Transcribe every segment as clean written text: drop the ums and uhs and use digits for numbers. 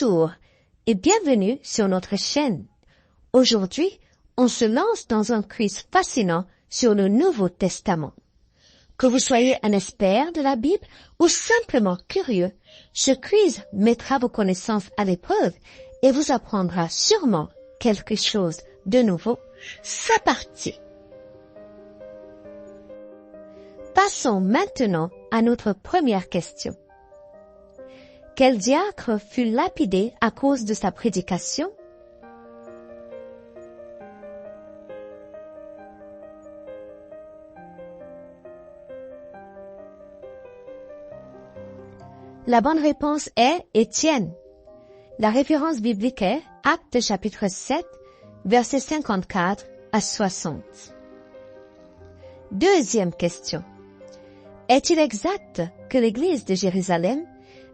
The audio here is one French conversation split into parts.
Bonjour et bienvenue sur notre chaîne. Aujourd'hui, on se lance dans un quiz fascinant sur le Nouveau Testament. Que vous soyez un expert de la Bible ou simplement curieux, ce quiz mettra vos connaissances à l'épreuve et vous apprendra sûrement quelque chose de nouveau. C'est parti! Passons maintenant à notre première question. Quel diacre fut lapidé à cause de sa prédication? La bonne réponse est Étienne. La référence biblique est Actes chapitre 7, versets 54 à 60. Deuxième question. Est-il exact que l'Église de Jérusalem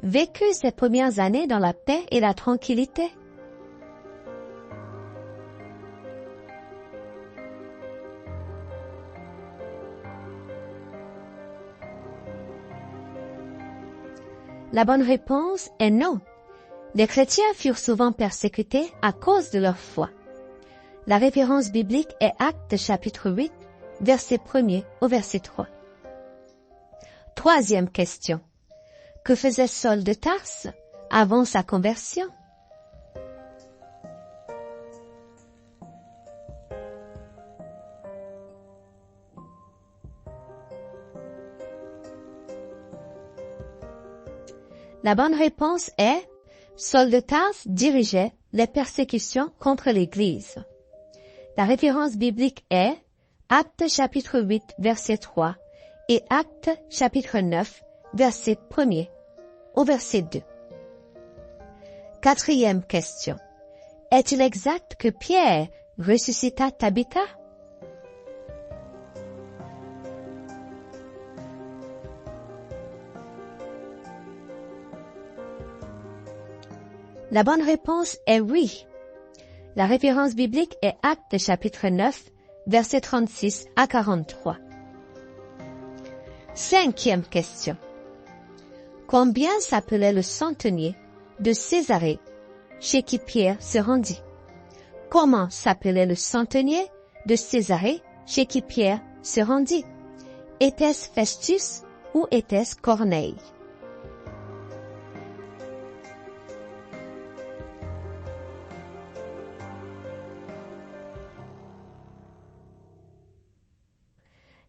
vécut ses premières années dans la paix et la tranquillité? La bonne réponse est non. Les chrétiens furent souvent persécutés à cause de leur foi. La référence biblique est Actes chapitre 8, verset 1er au verset 3. Troisième question. Que faisait Saul de Tarse avant sa conversion? La bonne réponse est Saul de Tarse dirigeait les persécutions contre l'Église. La référence biblique est Actes chapitre 8, verset 3 et Actes chapitre 9, verset 1er au verset 2. Quatrième question. Est-il exact que Pierre ressuscita Tabitha? La bonne réponse est oui. La référence biblique est Actes chapitre 9, verset 36 à 43. Cinquième question. Combien s'appelait le centenier de Césarée chez qui Pierre se rendit? Comment s'appelait le centenier de Césarée chez qui Pierre se rendit? Était-ce Festus ou était-ce Corneille?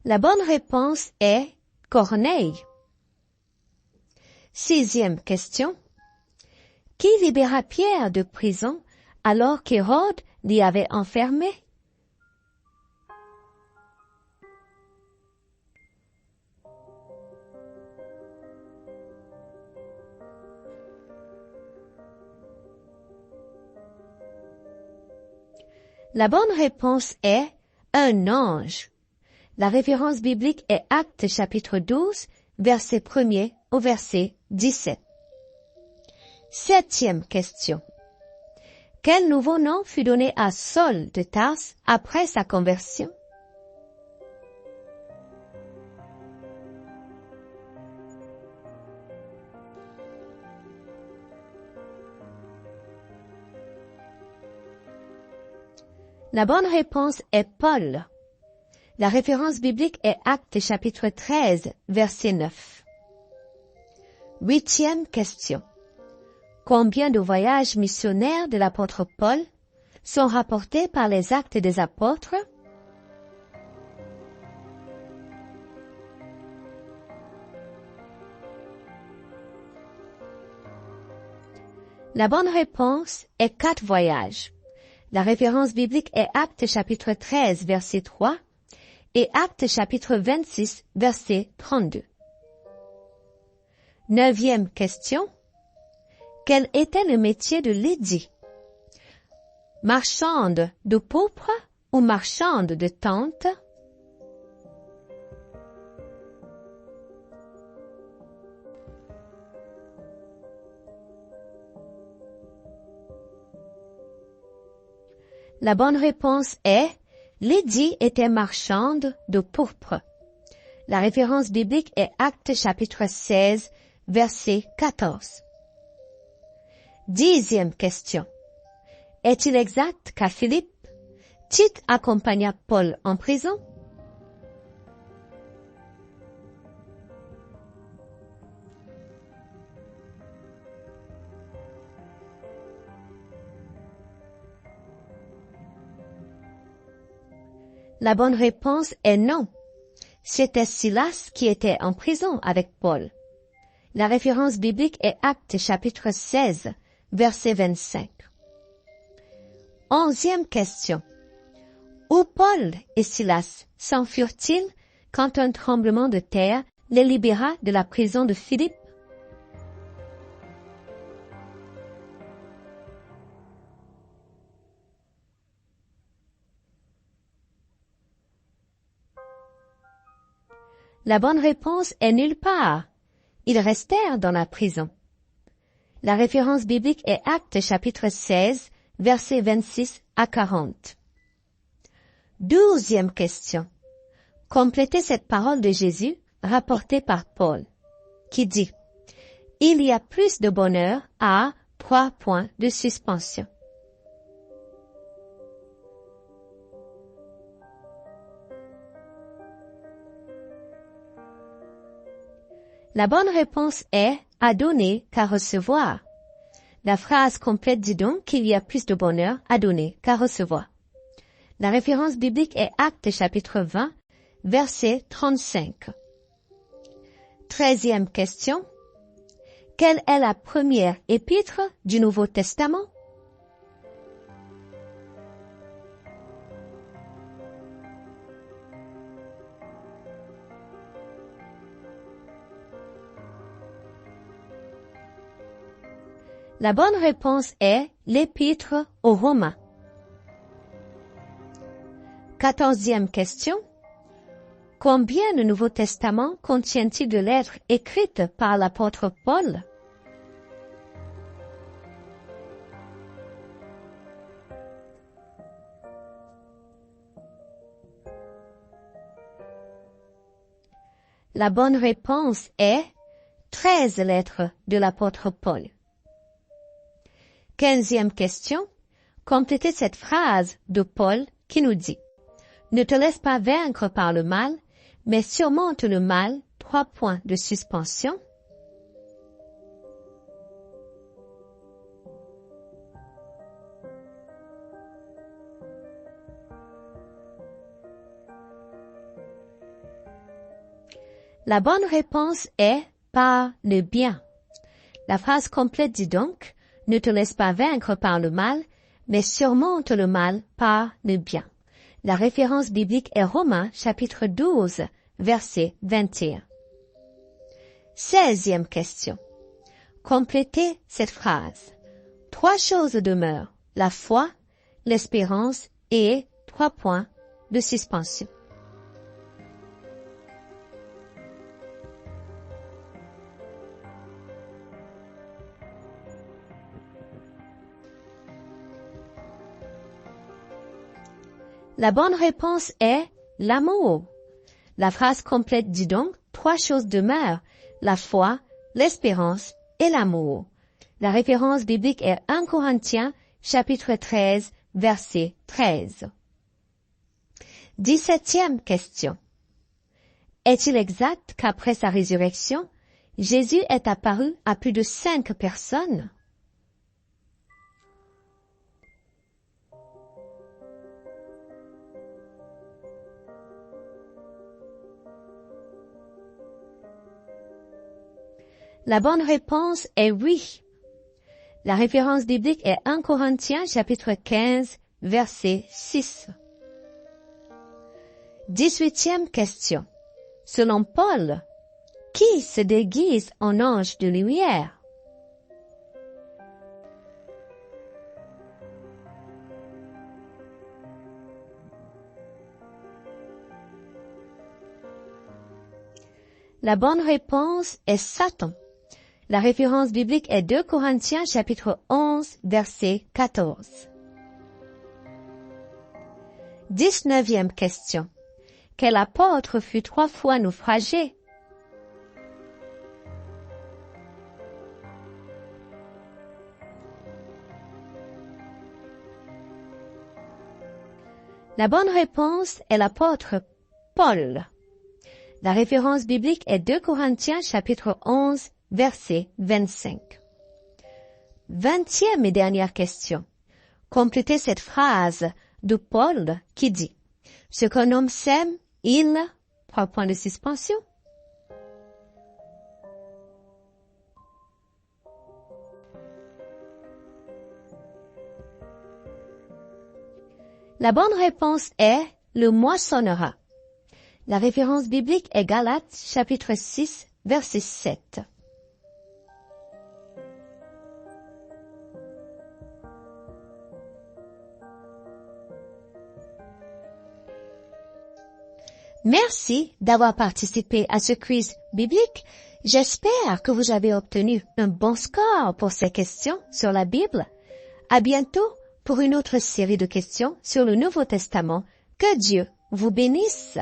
La bonne réponse est Corneille. Sixième question. Qui libéra Pierre de prison alors qu'Hérode l'y avait enfermé? La bonne réponse est un ange. La référence biblique est Actes chapitre 12, verset 1er au verset 17. Septième question. Quel nouveau nom fut donné à Saul de Tarse après sa conversion? La bonne réponse est Paul. La référence biblique est Actes chapitre 13, verset 9. Huitième question. Combien de voyages missionnaires de l'apôtre Paul sont rapportés par les Actes des Apôtres? La bonne réponse est 4 voyages. La référence biblique est Actes chapitre 13, verset 3 et Actes chapitre 26, verset 32. Neuvième question. Quel était le métier de Lydie? Marchande de pourpre ou marchande de tentes? La bonne réponse est Lydie était marchande de pourpre. La référence biblique est Actes chapitre 16, verset 14. 10e question. Est-il exact qu'à Philippe, Tite accompagna Paul en prison? La bonne réponse est non. C'était Silas qui était en prison avec Paul. La référence biblique est Actes chapitre 16, verset 25. 11e question. Où Paul et Silas s'enfuirent-ils quand un tremblement de terre les libéra de la prison de Philippe? La bonne réponse est nulle part. Ils restèrent dans la prison. La référence biblique est Actes chapitre 16, versets 26 à 40. 12e question. Complétez cette parole de Jésus rapportée par Paul, qui dit « Il y a plus de bonheur à 3 points de suspension ». La bonne réponse est « à donner qu'à recevoir ». La phrase complète dit donc qu'il y a plus de bonheur à donner qu'à recevoir. La référence biblique est Actes chapitre 20, verset 35. 13e question. Quelle est la première épître du Nouveau Testament? La bonne réponse est l'Épître aux Romains. 14e question. Combien le Nouveau Testament contient-il de lettres écrites par l'apôtre Paul? La bonne réponse est 13 lettres de l'apôtre Paul. 15e question. Complétez cette phrase de Paul qui nous dit « Ne te laisse pas vaincre par le mal, mais surmonte le mal, 3 points de suspension. » La bonne réponse est par le bien. La phrase complète dit donc « Ne te laisse pas vaincre par le mal, mais surmonte le mal par le bien. » La référence biblique est Romains chapitre 12, verset 21. 16e question. Complétez cette phrase. 3 choses demeurent, la foi, l'espérance et 3 points de suspension. La bonne réponse est l'amour. La phrase complète dit donc 3 choses demeurent, la foi, l'espérance et l'amour. La référence biblique est 1 Corinthiens, chapitre 13, verset 13. 17e question. Est-il exact qu'après sa résurrection, Jésus est apparu à plus de 5 personnes? La bonne réponse est oui. La référence biblique est 1 Corinthiens chapitre 15, verset 6. 18e question. Selon Paul, qui se déguise en ange de lumière? La bonne réponse est Satan. La référence biblique est 2 Corinthiens chapitre 11, verset 14. 19e question. Quel apôtre fut 3 fois naufragé? La bonne réponse est l'apôtre Paul. La référence biblique est 2 Corinthiens chapitre 11, verset 25. 20e et dernière question. Complétez cette phrase de Paul qui dit « Ce qu'un homme sème, il... » Point de suspension. La bonne réponse est « le moissonnera ». La référence biblique est Galates chapitre 6, verset 7. Merci d'avoir participé à ce quiz biblique. J'espère que vous avez obtenu un bon score pour ces questions sur la Bible. À bientôt pour une autre série de questions sur le Nouveau Testament. Que Dieu vous bénisse.